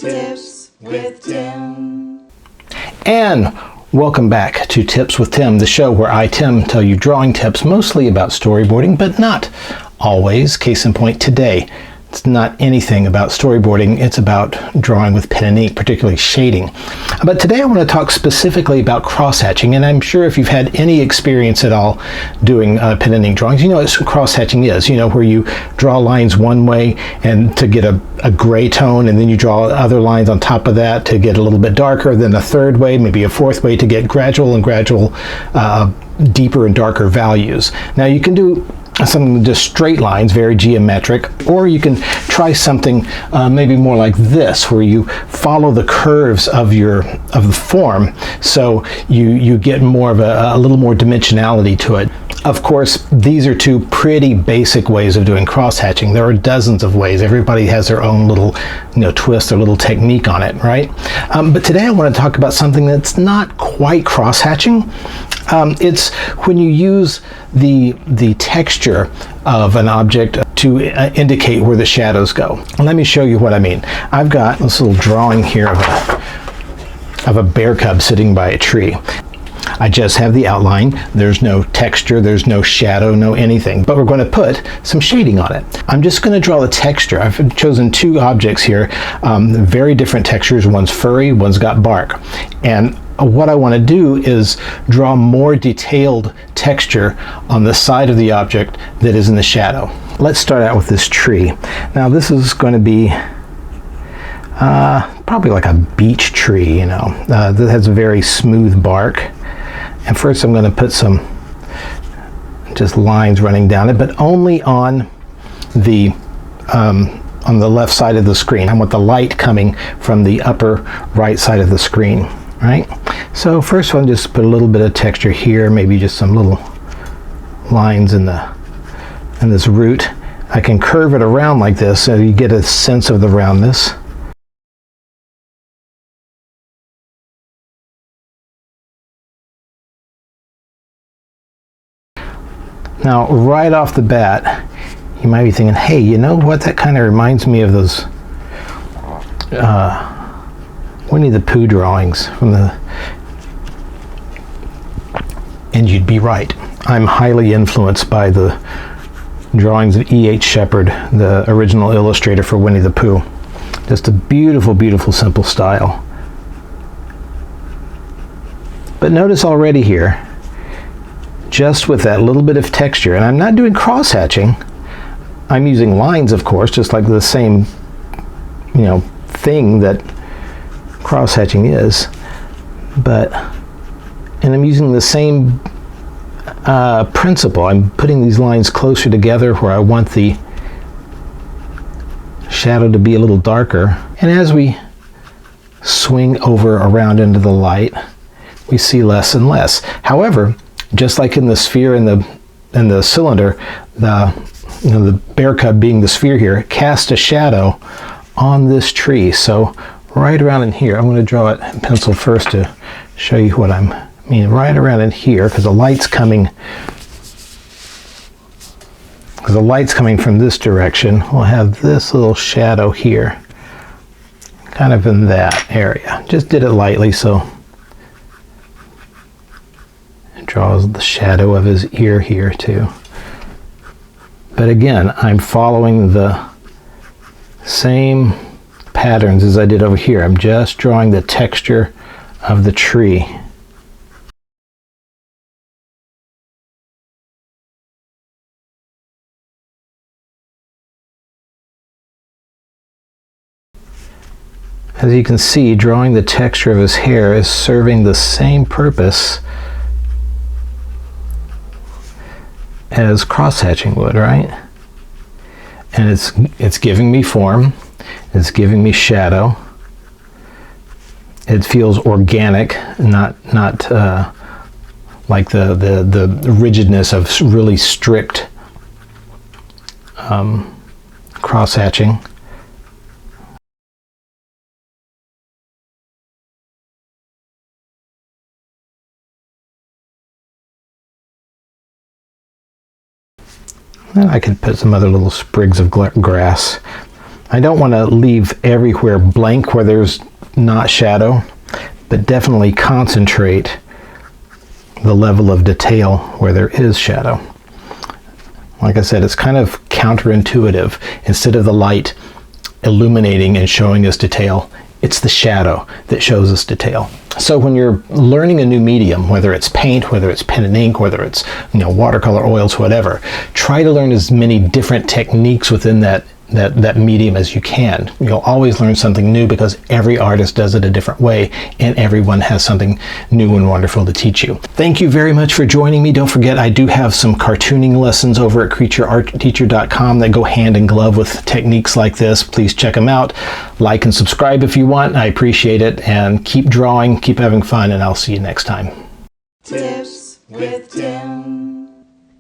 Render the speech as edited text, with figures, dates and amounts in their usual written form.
Tips with Tim. And welcome back to Tips with Tim, the show where I, Tim, tell you drawing tips mostly about storyboarding, but not always. Case in point today. It's not anything about storyboarding, it's about drawing with pen and ink, particularly shading. But today I want to talk specifically about crosshatching, and I'm sure if you've had any experience at all doing pen and ink drawings, you know what crosshatching is, where you draw lines one way and to get a gray tone, and then you draw other lines on top of that to get a little bit darker, then a third way, maybe a fourth way to get gradual deeper and darker values. Now you can do something just straight lines, very geometric, or you can try something maybe more like this, where you follow the curves of the form, so you get more of a little more dimensionality to it. Of course, these are two pretty basic ways of doing crosshatching. There are dozens of ways. Everybody has their own little twist or little technique on it, right? But today I want to talk about something that's not quite crosshatching. It's when you use the texture of an object to indicate where the shadows go. Let me show you what I mean. I've got this little drawing here of a bear cub sitting by a tree. I just have the outline. There's no texture, there's no shadow, no anything, but we're going to put some shading on it. I'm just going to draw the texture. I've chosen two objects here, very different textures. One's furry, one's got bark. And what I want to do is draw more detailed texture on the side of the object that is in the shadow. Let's start out with this tree. Now this is going to be probably like a beech tree, that has a very smooth bark. And first I'm going to put some just lines running down it, but only on the left side of the screen. I want the light coming from the upper right side of the screen, right? So first I'll just put a little bit of texture here, maybe just some little lines in this root. I can curve it around like this so you get a sense of the roundness. Now, right off the bat, you might be thinking, hey, you know what? That kind of reminds me of those Winnie the Pooh drawings and you'd be right. I'm highly influenced by the drawings of E.H. Shepard, the original illustrator for Winnie the Pooh. Just a beautiful, beautiful, simple style. But notice already here, just with that little bit of texture, and I'm not doing cross-hatching, I'm using lines, of course, just like the same thing that cross-hatching is, and I'm using the same principle. I'm putting these lines closer together where I want the shadow to be a little darker, and as we swing around into the light, we see less and less. However, just like in the sphere and the cylinder, the bear cub being the sphere here cast a shadow on this tree. So right around in here, I'm going to draw it in pencil first to show you what I mean. Right around in here, because the light's coming from this direction, we'll have this little shadow here, kind of in that area. Just did it lightly, so draws the shadow of his ear here too. But again, I'm following the same patterns as I did over here. I'm just drawing the texture of the tree. As you can see, drawing the texture of his hair is serving the same purpose as cross-hatching would, right? And it's giving me form, it's giving me shadow. It feels organic, not like the rigidness of really strict cross-hatching. And I could put some other little sprigs of grass I don't want to leave everywhere blank where there's not shadow, but definitely concentrate the level of detail where there is shadow. Like I said, it's kind of counterintuitive. Instead of the light illuminating and showing us detail, it's the shadow that shows us detail. So when you're learning a new medium, whether it's paint, whether it's pen and ink, whether it's watercolor, oils, whatever, try to learn as many different techniques within that medium as you can. You'll always learn something new because every artist does it a different way, and everyone has something new and wonderful to teach you. Thank you very much for joining me. Don't forget, I do have some cartooning lessons over at creatureartteacher.com that go hand in glove with techniques like this. Please check them out. Like and subscribe if you want. I appreciate it, and keep drawing, keep having fun, and I'll see you next time. Tips with Tim.